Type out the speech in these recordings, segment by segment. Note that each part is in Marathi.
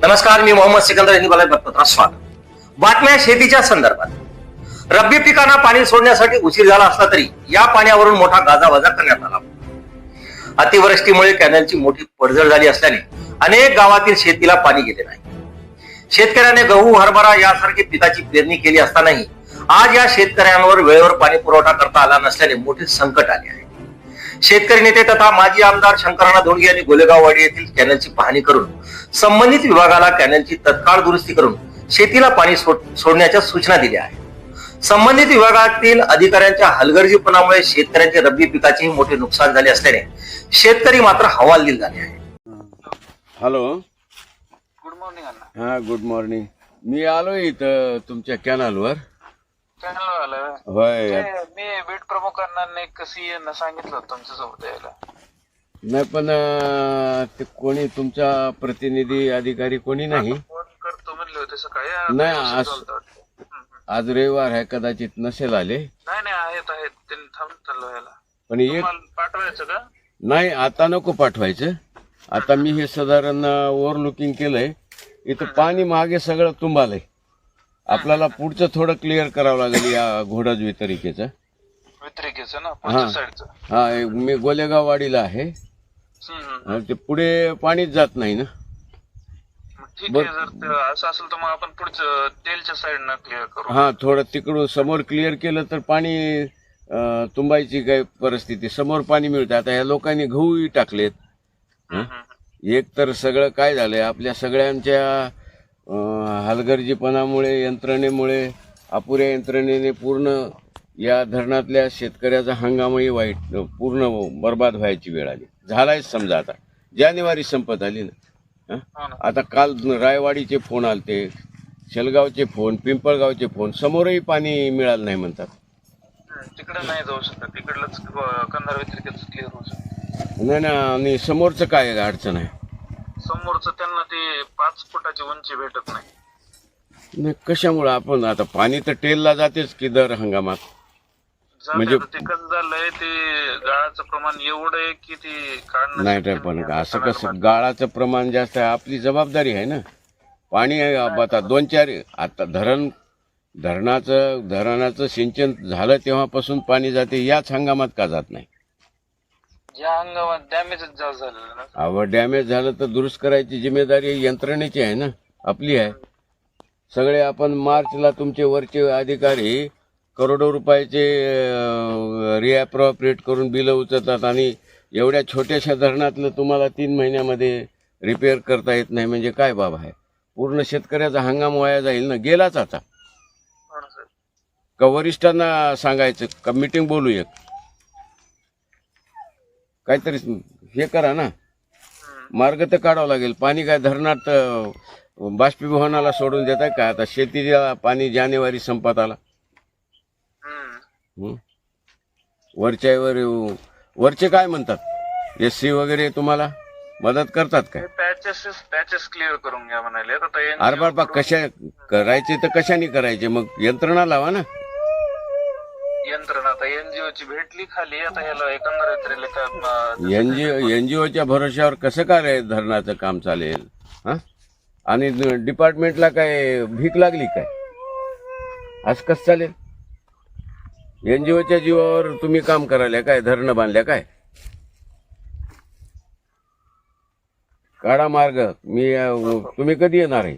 नमस्कार, मी मोहम्मद सिकंदर यांनी मला बातमीपत्रात स्वागत. बातम्या शेतीच्या संदर्भात. रब्बी पिकांना पाणी सोडण्यासाठी उशीर झाला असला तरी या पाण्यावरून मोठा गाजावाजा करण्यात आला. अतिवृष्टीमुळे कॅनलची मोठी पडझड झाली असल्याने अनेक गावातील शेतीला पाणी गेले नाही. शेतकऱ्याने गहू, हरभरा यासारखी पिकाची पेरणी केली असतानाही आज या शेतकऱ्यांवर वेळेवर पाणी पुरवठा करता आला नसल्याने मोठे संकट आले आहे. शेतकरी नेते तथा माजी आमदार शंकरराव धोंडगे यांनी गोलेगाववाडी येथील कॅनलची पाहणी करून संबंधित विभागाला कॅनलची तत्काळ दुरुस्ती करून शेतीला पाणी सोडण्याच्या सूचना दिल्या आहेत. संबंधित विभागातील अधिकाऱ्यांच्या हलगर्जीपणामुळे शेतकऱ्यांचे रब्बी पिकाचेही मोठे नुकसान झाले असल्याने शेतकरी मात्र हवालदिल झाले आहे. हॅलो, गुड मॉर्निंग अण्णा. हा गुड मॉर्निंग. मी आलो इथं तुमच्या कॅनलवर. चॅनल आलं होय, मी बीट प्रमुखांना एक सीए ना सांगितलं होतं तुमच्यासोबत यायला. नाही पण ते कोणी तुमचा प्रतिनिधी अधिकारी कोणी नाही. फोन करतो म्हणले होते सकाळी. नाही, आज रविवार आहे, कदाचित नसेल आले. नाही आहेत त्यांनी थांबतो यायला. पण एक तुम्हाला पाठवायचं का? नाही, आता नको पाठवायचं. आता मी हे साधारण ओव्हरलुकिंग केलंय. इथं पाणी मागे सगळं तुंबालंय. आपल्याला पुढचं थोडं क्लिअर करावं लागेल या घोडज वितरिकेचं. वितरिकेचं ना पुढच्या साईडचं. हा, मी गोलेगाववाडीला आहे. ते पुढे पाणीच जात नाही ना. ठीक आहे, जर असं असेल तर मग आपण पुढचं तेलच्या साईडनं क्लिअर करू. हा, थोडं तिकडून समोर क्लिअर केलं तर पाणी तुंबायची काय परिस्थिती. समोर पाणी मिळतं. आता ह्या लोकांनी गहूही टाकलेत. एक तर सगळं काय झालंय, आपल्या सगळ्यांच्या हलगर्जीपणामुळे, यंत्रणेमुळे, अपुऱ्या यंत्रणेने पूर्ण या धरणातल्या शेतकऱ्याचा हंगामही वाईट, पूर्ण बर्बाद व्हायची वेळ आली. झालाय समजा. आता जानेवारी संपत आली ना. आता काल रायवाडीचे फोन आलते, शेलगावचे फोन, पिंपळगावचे फोन. समोरही पाणी मिळालं नाही म्हणतात. तिकडे नाही जाऊ शकत. तिकडलंच कंधार वितरिकेच क्लिअर होऊ शकत. नाही ना. आणि समोरचं काय अडचण आहे? समोरचं त्यांना ते 5 फुटाची उंची भेटत नाही. कशामुळे? आपण आता पाणी तर टेलला जातेच की दर हंगामात. म्हणजे ते कसं झालंय, ते गाळाचं प्रमाण एवढं आहे की ते काढणं नाही. पण असं कसं गाळाचं प्रमाण जास्त आहे? आपली जबाबदारी आहे ना. पाणी आता 2-4 आता धरणाचं सिंचन झालं तेव्हापासून पाणी जाते. याच हंगामात का जात नाही? या हंगामात डॅमेज जास्त झालेलं ना. अहो, डॅमेज झालं तर दुरुस्त करायची जिम्मेदारी यंत्रणेची आहे ना, आपली आहे. सगळे आपण मार्चला तुमचे वरचे अधिकारी करोडो रुपयाचे रिअप्रोप्रिएट करून बिलं उचलतात आणि एवढ्या छोट्याशा धरणातलं तुम्हाला 3 महिन्यामध्ये रिपेअर करता येत नाही म्हणजे काय बाब आहे? पूर्ण शेतकऱ्याचा हंगाम वाया जाईल ना. गेलाच आता. का वरिष्ठांना सांगायचं का मीटिंग बोलू, एक काहीतरी हे करा ना. मार्ग तर काढावा लागेल. पाणी काय धरणात बाष्पीभवनाला सोडून देत आहे का? आता शेतीला पाणी जानेवारी संपत आला. वरचे काय म्हणतात? SC वगैरे तुम्हाला मदत करतात काय? पॅचेस क्लिअर करून घ्या म्हणाले. अरे बाबा, कशा करायचे तर कशाने करायचे? मग यंत्रणा लावा ना. यंत्रणा आता एनजीओची भेटली खाली. आता ह्याला एकंदर एनजीओच्या भरोश्यावर कसं काय धरणाचं काम चालेल? हा, आणि डिपार्टमेंटला काय भीक लागली काय? असं कसं चालेल? एनजीओच्या जीवावर तुम्ही काम करायला काय? धरणं बांधल्या काय? काढा मार्ग. तुम्ही कधी येणार आहे?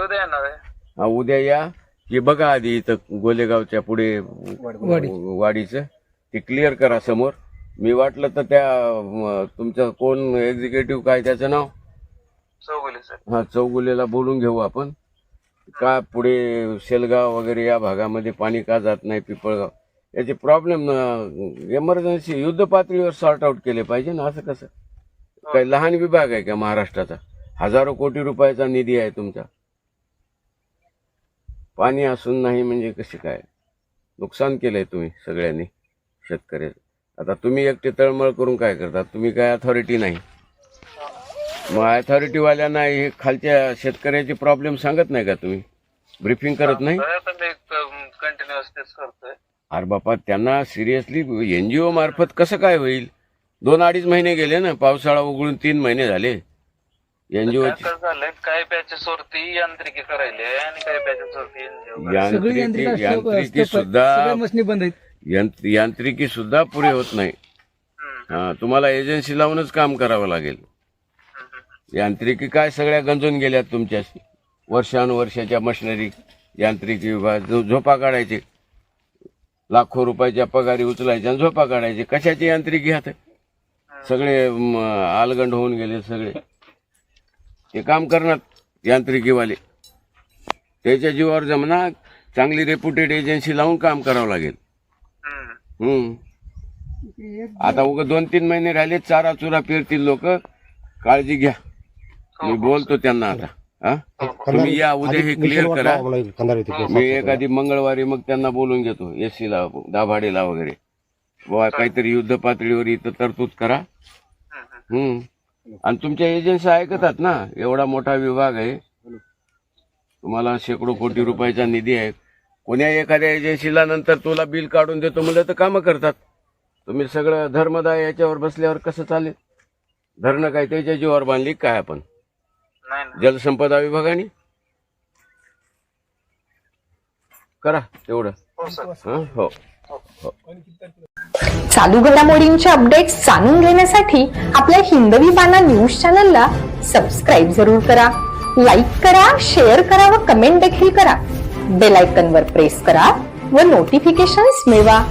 उद्या येणार आहे. हा, उद्या या. हे बघा आधी इथं गोलेगावच्या पुढे वाडीचं ते क्लिअर करा समोर. मी वाटलं तर त्या तुमचं कोण एक्झिक्युटिव्ह काय त्याचं नाव? चौगुले सर. हा, चौगुलेला बोलून घेऊ आपण. का पुढे शेलगाव वगैरे या भागामध्ये पाणी का जात नाही, पिंपळगाव, याचे प्रॉब्लेम इमर्जन्सी युद्ध पातळीवर सॉर्ट आउट केले पाहिजे ना. असं कसं? काही लहान विभाग आहे का महाराष्ट्राचा? हजारो कोटी रुपयाचा निधी आहे तुमचा. पाणी असून नाही म्हणजे कसे काय? नुकसान केलंय तुम्ही सगळ्यांनी शेतकऱ्याचं. आता तुम्ही एकटे तळमळ करून काय करता? तुम्ही काय अथॉरिटी नाही. मग अथॉरिटीवाल्यांना हे खालच्या शेतकऱ्याचे प्रॉब्लेम सांगत नाही का? तुम्ही ब्रीफिंग करत नाही? कंटिन्युअस तेच करतोय. अरे बापा, त्यांना सिरियसली एनजीओ मार्फत कसं काय होईल? 2-2.5 महिने गेले ना. पावसाळा उघडून 3 महिने झाले. एनजीओ कसं झालंय, काही बॅचेस वरती यांत्रिकी करायले आणि काही बॅचेस वरती NGO. यांत्रिकी सुद्धा सगळ्या मशीनी बंद आहेत. यांत्रिकी सुद्धा पुरे होत नाही. हा, तुम्हाला एजन्सी लावूनच काम करावं लागेल. यांत्रिकी काय सगळ्या गंजून गेल्यात तुमच्याशी. वर्षानुवर्षाच्या मशिनरी यांत्रिकी विभाग झोपा काढायचे, लाखो रुपयाच्या पगारी उचलायच्या आणि झोपा काढायचे. कशाची यांत्रिकी हात सगळे आलगंड होऊन गेले सगळे. ते काम करणार यांत्रिकीवाले, त्याच्या जीवावर जमना. चांगली रेप्युटेड एजन्सी लावून काम करावं लागेल. आता उगा 2-3 महिने राहिले, चारा चुरा पेरतील लोक. काळजी घ्या, मी बोलतो त्यांना आता. हा, तुम्ही या उद्या हे क्लिअर करा. मी एखादी मंगळवारी मग त्यांना बोलून घेतो, SC ला, दाभाडेला वगैरे. बुवा काहीतरी युद्ध पातळीवर इथं तरतूद करा. आणि तुमच्या एजन्सी ऐकतात ना, एवढा मोठा विभाग आहे, तुम्हाला शेकडो कोटी रुपयाचा निधी आहे. कोण्या एखाद्या एजन्सीला नंतर तुला बिल काढून देतो म्हणलं तर कामं करतात. तुम्ही सगळं धर्मदाय याच्यावर बसल्यावर कसं चालेल? धरणं काय त्याच्या जीवावर बांधली काय आपण? जलसंपदा विभागाने करा तेवढं. हो. चालू घडामोडींचे अपडेट्स जाणून घेण्यासाठी आपल्या हिंदवी बाणा न्यूज चॅनलला सबस्क्राईब जरूर करा. लाईक करा, शेअर करा व कमेंट देखील करा. बेल आयकॉन वर प्रेस करा व नोटिफिकेशन्स मिळवा.